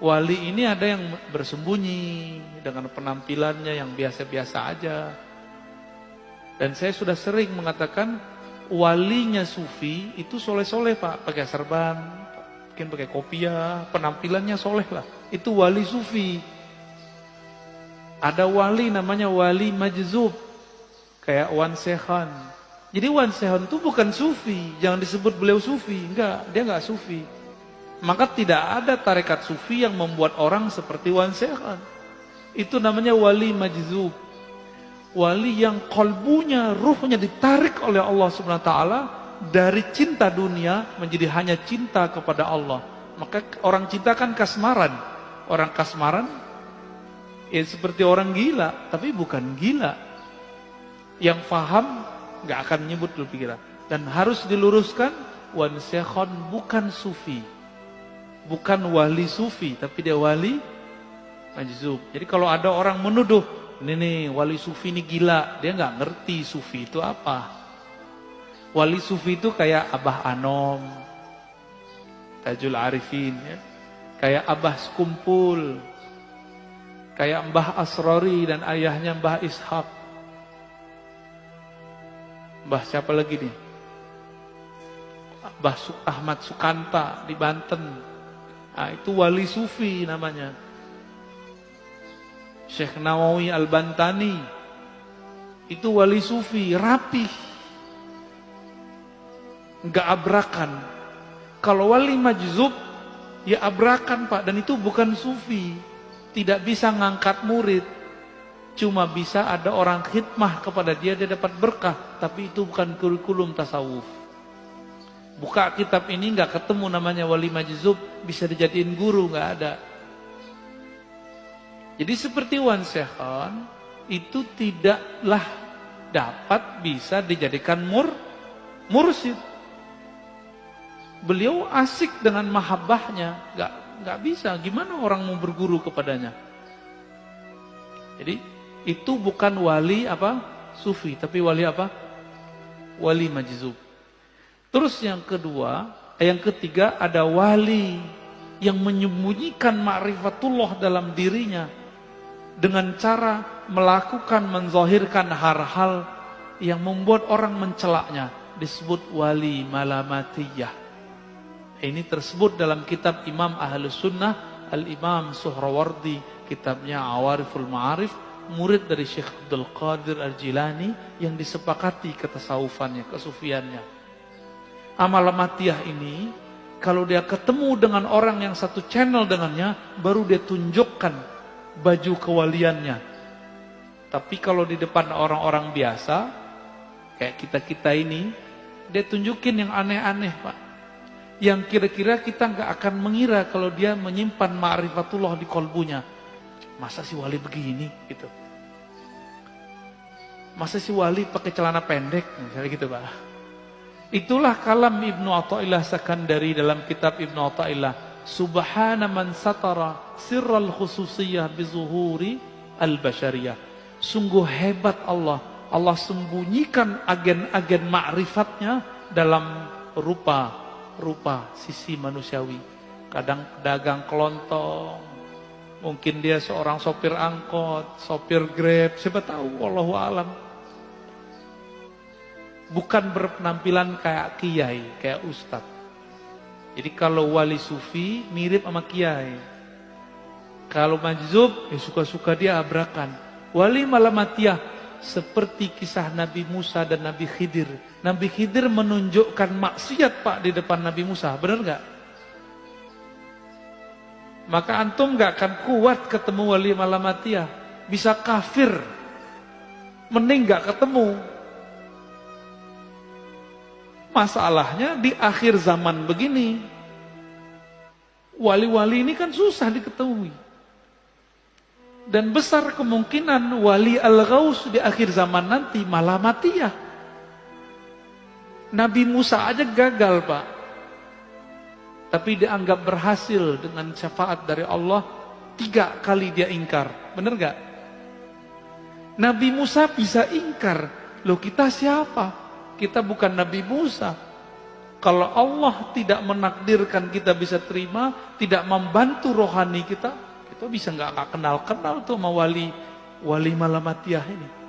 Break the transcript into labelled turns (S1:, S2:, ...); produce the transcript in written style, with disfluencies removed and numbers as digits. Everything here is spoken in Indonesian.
S1: Wali ini ada yang bersembunyi dengan penampilannya yang biasa-biasa aja. Dan saya sudah sering mengatakan walinya sufi itu soleh-soleh Pak, pakai serban, mungkin pakai kopiah, penampilannya soleh lah. Itu wali sufi. Ada wali namanya wali majzub, kayak Wan Sekhan. Jadi Wan Sekhan itu bukan sufi, jangan disebut beliau sufi, enggak, dia enggak sufi. Maka tidak ada tarekat sufi yang membuat orang seperti Wan Sekhan. Itu namanya wali majzub. Wali yang kalbunya, ruhnya ditarik oleh Allah Subhanahu wa taala dari cinta dunia menjadi hanya cinta kepada Allah. Maka orang cinta kan kasmaran. Orang kasmaran ya seperti orang gila, tapi bukan gila. Yang faham nggak akan menyebut dulu pikiran. Dan harus diluruskan, Wan Sekhan bukan sufi. Bukan wali sufi, tapi dia wali majzub. Jadi kalau ada orang menuduh, ini nih wali sufi ini gila, dia nggak ngerti sufi itu apa. Wali sufi itu kayak Abah Anom, Tajul Arifin, ya. Kayak Abah Sekumpul, kayak Mbah Asrori dan ayahnya Mbah Ishak. Mbah siapa lagi nih? Mbah Ahmad Sukanta di Banten. Nah, itu wali sufi namanya. Syekh Nawawi Al-Bantani itu wali sufi, rapih, nggak abrakan. Kalau wali majzub ya abrakan Pak, dan itu bukan sufi, tidak bisa ngangkat murid, cuma bisa ada orang khidmah kepada dia, dia dapat berkah, tapi itu bukan kurikulum tasawuf. Buka kitab ini nggak ketemu namanya wali majzub bisa dijadiin guru, nggak ada. Jadi seperti Wan Sekhan itu tidaklah dapat bisa dijadikan mursyid. Beliau asik dengan mahabbahnya, nggak bisa. Gimana orang mau berguru kepadanya? Jadi itu bukan wali apa sufi, tapi wali apa? Wali majzub. Terus yang ketiga ada wali yang menyembunyikan ma'rifatullah dalam dirinya dengan cara melakukan, menzahirkan hal-hal yang membuat orang mencelaknya, disebut wali malamatiyah. Ini tersebut dalam kitab Imam Ahlus Sunnah Al-Imam Suhrawardi, kitabnya Awariful Ma'arif, murid dari Syekh Abdul Qadir Al-Jilani yang disepakati ketasawufannya, kesufiannya. Amalamatiyah ini kalau dia ketemu dengan orang yang satu channel dengannya, baru dia tunjukkan baju kewaliannya. Tapi kalau di depan orang-orang biasa kayak kita-kita ini, dia tunjukin yang aneh-aneh Pak, yang kira-kira kita nggak akan mengira kalau dia menyimpan ma'rifatullah di kolbunya. Masa si wali begini gitu, masa si wali pakai celana pendek misalnya gitu Pak. Itulah kalam Ibnu Athaillah Sakandari dalam kitab Ibnu Athaillah, Subhana man satara sirral khususiyah bizuhuri al-bashariyah. Sungguh hebat Allah, Allah sembunyikan agen-agen ma'rifatnya dalam rupa sisi manusiawi. Kadang pedagang kelontong, mungkin dia seorang sopir angkot, sopir Grab, siapa tahu, wallahu alam. Bukan berpenampilan kayak kiai, kayak ustadz. Jadi kalau wali sufi mirip sama kiai. Kalau majzub ya suka-suka dia abrakan. Wali malamatiyah seperti kisah Nabi Musa dan Nabi Khidir. Nabi Khidir menunjukkan maksiat Pak di depan Nabi Musa, benar nggak? Maka antum nggak akan kuat ketemu wali malamatiyah, bisa kafir, mending nggak ketemu. Masalahnya di akhir zaman begini, wali-wali ini kan susah diketahui. Dan besar kemungkinan wali al-ghaus di akhir zaman nanti malamatiyah. Nabi Musa aja gagal Pak, tapi dianggap berhasil dengan syafaat dari Allah. 3 kali dia ingkar, bener gak? Nabi Musa bisa ingkar, loh kita siapa? Kita bukan Nabi Musa. Kalau Allah tidak menakdirkan kita bisa terima, tidak membantu rohani kita, kita bisa nggak kenal-kenal tuh sama wali Malamatiyah ini.